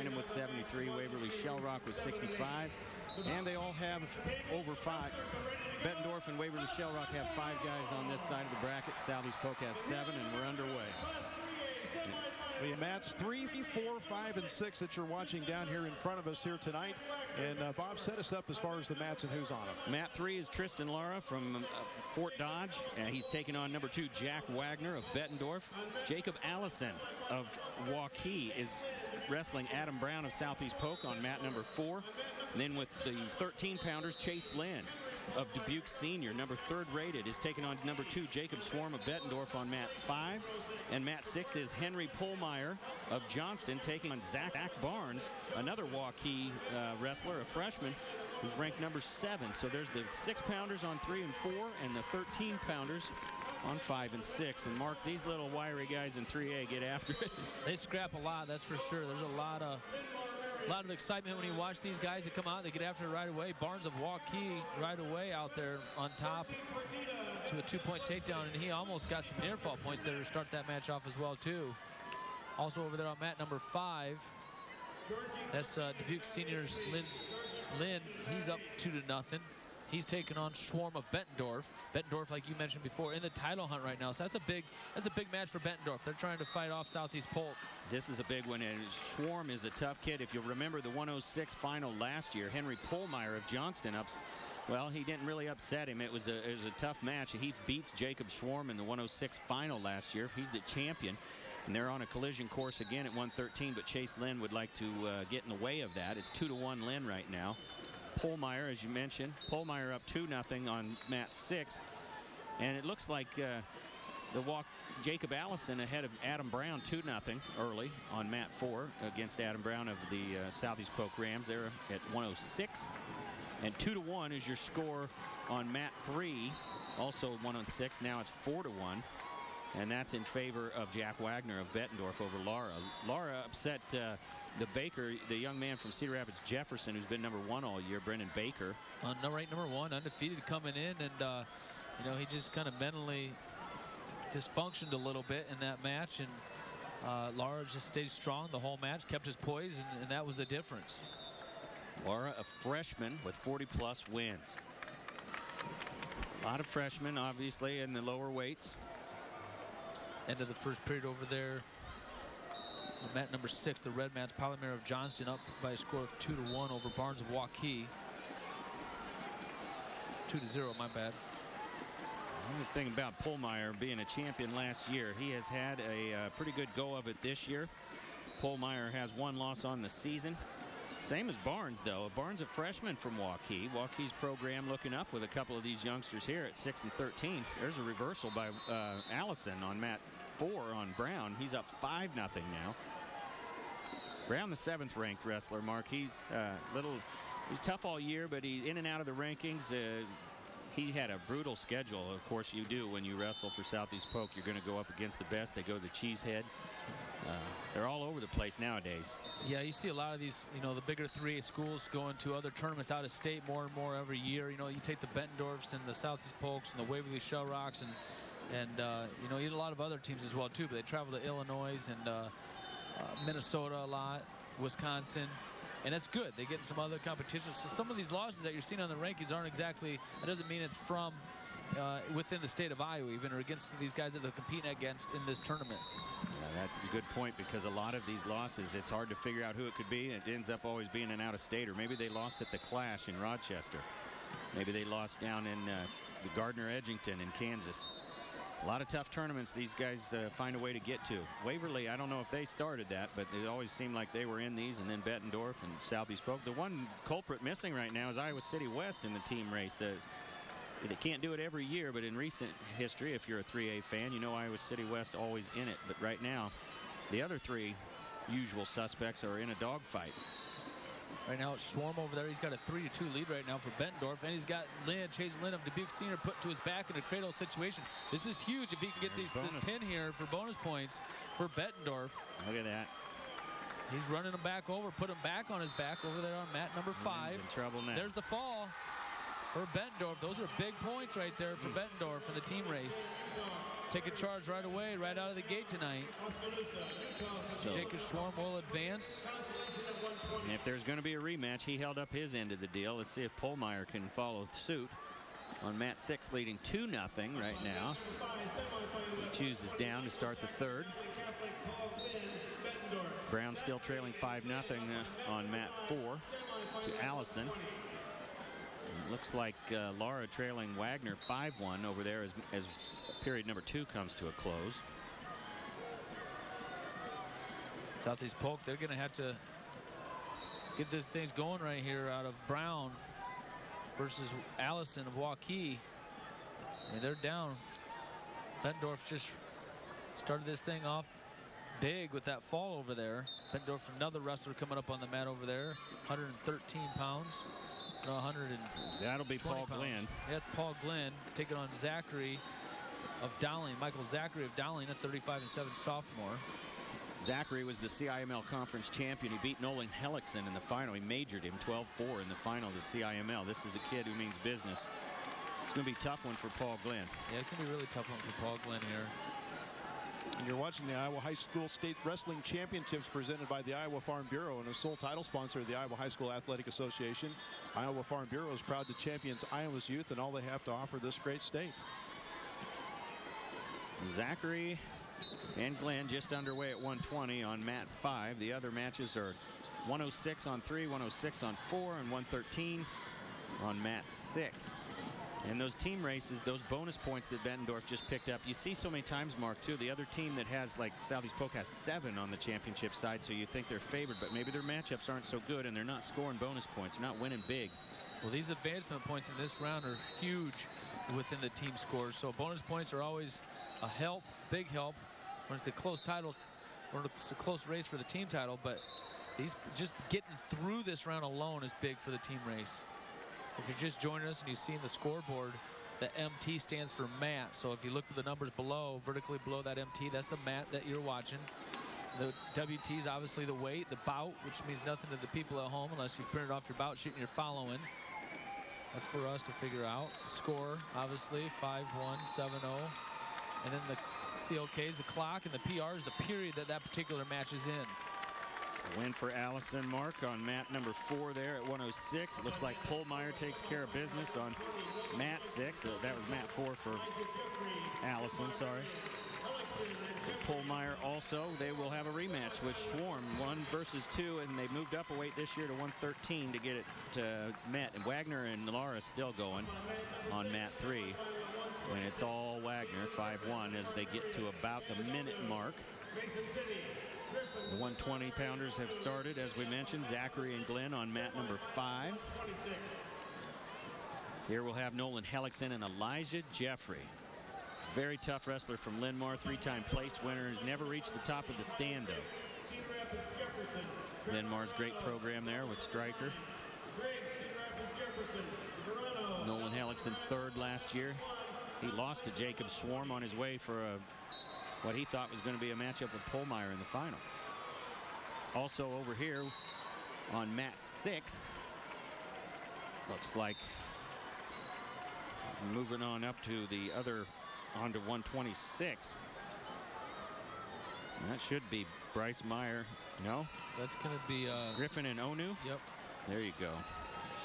Bynum with 73, Waverly Shellrock with 65, and they all have over 5. Bettendorf and Waverly Shellrock have 5 guys on this side of the bracket. Southeast Polk has 7, and we're underway. The mats 3, 4, 5, and 6 that you're watching down here in front of us here tonight. And Bob, set us up as far as the mats and who's on them. Mat 3 is Triston Lara from Fort Dodge. He's taking on number 2, Jack Wagner of Bettendorf. Jacob Allison of Waukee is wrestling Adam Brown of Southeast Polk on mat number 4. And then with the 13-pounders, Chase Lynn of Dubuque Senior, number 3rd rated, is taking on number 2, Jacob Schwarm of Bettendorf on mat 5. And mat 6 is Henry Pohlmeyer of Johnston taking on Zach Barnes, another Waukee wrestler, a freshman, who's ranked number 7. So there's the 6-pounders on 3 and 4, and the 13-pounders on 5 and 6. And Mark, these little wiry guys in 3A get after it. They scrap a lot, that's for sure. There's a lot of excitement when you watch these guys. They come out, they get after it right away. Barnes of Waukee right away out there on top to a 2-point takedown, and he almost got some near fall points there to start that match off as well too. Also over there on mat number 5, that's Dubuque Senior's Lynn. He's up 2-0. He's taking on Schwarm of Bettendorf. Bettendorf, like you mentioned before, in the title hunt right now. So that's a big match for Bettendorf. They're trying to fight off Southeast Polk. This is a big one, and Schwarm is a tough kid. If you remember the 106 final last year, Henry Pohlmeyer of Johnston well, he didn't really upset him. It was a tough match. He beats Jacob Schwarm in the 106 final last year. He's the champion, and they're on a collision course again at 113, but Chase Lynn would like to get in the way of that. It's 2-1 Lynn right now. Pohlmeyer, as you mentioned, Pohlmeyer up 2-0 on mat 6, and it looks like Jacob Allison ahead of Adam Brown 2-0 early on mat 4 against Adam Brown of the Southeast Polk Rams. They're at 106, and 2-1 is your score on mat 3, also 106. Now it's 4-1, and that's in favor of Jack Wagner of Bettendorf over Lara. Lara upset the Baker, the young man from Cedar Rapids, Jefferson, who's been number 1 all year, Brendan Baker. Ranked number 1, undefeated coming in, and he just kind of mentally dysfunctioned a little bit in that match, and Lara just stayed strong the whole match, kept his poise, and that was the difference. Lara, a freshman with 40-plus wins. A lot of freshmen, obviously, in the lower weights. End of the first period over there. Mat number 6, the red man's Pohlmeyer of Johnston up by a score of 2-1 over Barnes of Waukee. 2-0, my bad. The thing about Pohlmeyer being a champion last year, he has had a pretty good go of it this year. Pohlmeyer has 1 loss on the season. Same as Barnes, though. Barnes, a freshman from Waukee. Waukee's program looking up with a couple of these youngsters here at 6 and 13. There's a reversal by Allison on mat 4 on Brown. He's up 5-0 now. Brown, the 7th ranked wrestler, Mark. He's tough all year, but he's in and out of the rankings. He had a brutal schedule. Of course, you do when you wrestle for Southeast Polk. You're going to go up against the best. They go to the Cheesehead. They're all over the place nowadays. Yeah, you see a lot of these, the bigger 3A schools going to other tournaments out of state more and more every year. You take the Bettendorfs and the Southeast Polks and the Waverly Shellrocks and a lot of other teams as well too. But they travel to Illinois and Minnesota a lot, Wisconsin. And that's good. They get in some other competitions. So some of these losses that you're seeing on the rankings aren't exactly, that doesn't mean it's from within the state of Iowa even, or against these guys that they're competing against in this tournament. Yeah, that's a good point, because a lot of these losses, it's hard to figure out who it could be. It ends up always being an out-of-state, or maybe they lost at the Clash in Rochester. Maybe they lost down in the Gardner-Edgington in Kansas. A lot of tough tournaments these guys find a way to get to. Waverly, I don't know if they started that, but it always seemed like they were in these, and then Bettendorf and Southeast Polk. The one culprit missing right now is Iowa City West in the team race. They can't do it every year, but in recent history, if you're a 3A fan, you know Iowa City West always in it. But right now, the other 3 usual suspects are in a dogfight. Right now it's Schwarm over there. He's got a 3-2 lead right now for Bettendorf, and he's got Chase Lynn of Dubuque Senior put to his back in a cradle situation. This is huge if he can get this pin here for bonus points for Bettendorf. Look at that. He's running him back over, put him back on his back over there on mat number 5. Lynn's in trouble now. There's the fall for Bettendorf. Those are big points right there for Bettendorf in the team race. taking charge right away, right out of the gate tonight. So Jakob Schwarm will advance. if there's going to be a rematch, he held up his end of the deal. Let's see if Pohlmeyer can follow suit on mat 6, leading 2-0 right now. He chooses down to start the third. Brown still trailing 5-0 on mat 4 to Allison. It looks like Lara trailing Wagner 5-1 over there as period number 2 comes to a close. Southeast Polk, they're going to have to get this things going right here out of Brown versus Allison of Waukee. I mean, they're down. Bettendorf just started this thing off big with that fall over there. Bettendorf, another wrestler coming up on the mat over there, 113 pounds. No, 100. That'll be Paul Glenn. Yeah, it's Paul Glenn taking on Zachary of Dowling. Michael Zachary of Dowling, a 35-7 sophomore. Zachary was the CIML conference champion. He beat Nolan Hellickson in the final. He majored him 12-4 in the final of the CIML. This is a kid who means business. It's going to be a tough one for Paul Glenn. Yeah, it can be a really tough one for Paul Glenn here. And you're watching the Iowa High School State Wrestling Championships presented by the Iowa Farm Bureau and a sole title sponsor of the Iowa High School Athletic Association. Iowa Farm Bureau is proud to champion Iowa's youth and all they have to offer this great state. Zachary and Glenn just underway at 120 on mat 5. The other matches are 106 on 3, 106 on 4, and 113 on mat 6. And those team races, those bonus points that Bettendorf just picked up, you see so many times, Mark, too. The other team that has, like Southeast Polk, has 7 on the championship side, so you think they're favored, but maybe their matchups aren't so good and they're not scoring bonus points. They're not winning big. Well, these advancement points in this round are huge within the team scores, so bonus points are always a help, big help, when it's a close title, or it's a close race for the team title, but these just getting through this round alone is big for the team race. If you're just joining us and you've seen the scoreboard, the MT stands for mat. So if you look at the numbers below, vertically below that MT, that's the mat that you're watching. The WT is obviously the weight, the bout, which means nothing to the people at home unless you've printed off your bout sheet and you're following. That's for us to figure out. Score, obviously, 5-1, 7-0. And then the CLK is the clock, and the PR is the period that that particular match is in. A win for Allison, Mark, on mat number 4 there at 106. It looks like Pohlmeyer takes care of business on mat 6. That was mat 4 for Allison, sorry. So Pohlmeyer also, they will have a rematch with Schwarm, 1 versus 2, and they moved up a weight this year to 113 to get it met. And Wagner and Lara still going on mat 3. And it's all Wagner, 5-1, as they get to about the minute mark. The 120-pounders have started, as we mentioned. Zachary and Glenn on mat number 5. Here we'll have Nolan Hellickson and Elijah Jeffrey. Very tough wrestler from Lynn-Mar, 3-time place winner. Has never reached the top of the stand, though. Lynn-Mar's great program there with Stryker. Nolan Hellickson 3rd last year. He lost to Jakob Schwarm on his way for what he thought was going to be a matchup with Pohlmeyer in the final. Also over here on mat 6, looks like moving on up to the other, onto 126. And that should be Bryce Meyer. No? That's going to be Griffin and Onu? Yep. There you go.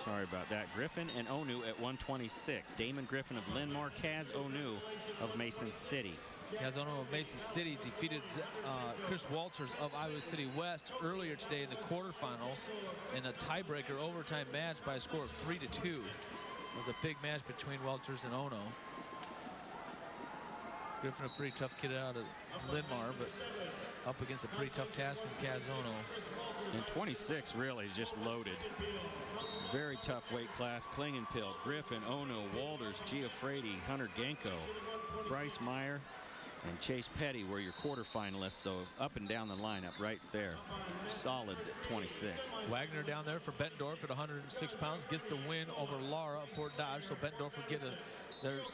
Sorry about that. Griffin and Onu at 126. Damon Griffin of Lynn-Mar, Kaz Onu of Mason City. Kaz Onu of Mason City defeated Chris Walters of Iowa City West earlier today in the quarterfinals in a tiebreaker overtime match by a score of 3-2. It was a big match between Walters and Ono. Griffin, a pretty tough kid out of Lynn-Mar, but up against a pretty tough task in Kaz Ono. And 26 really is just loaded. Very tough weight class. Klingenpill, Griffin, Ono, Walters, Giuffredi, Hunter Genko, Bryce Meyer, and Chase Petty were your quarterfinalists. So up and down the lineup right there. Solid 26. Wagner down there for Bettendorf at 106 pounds gets the win over Lara of Fort Dodge. So Bettendorf will get their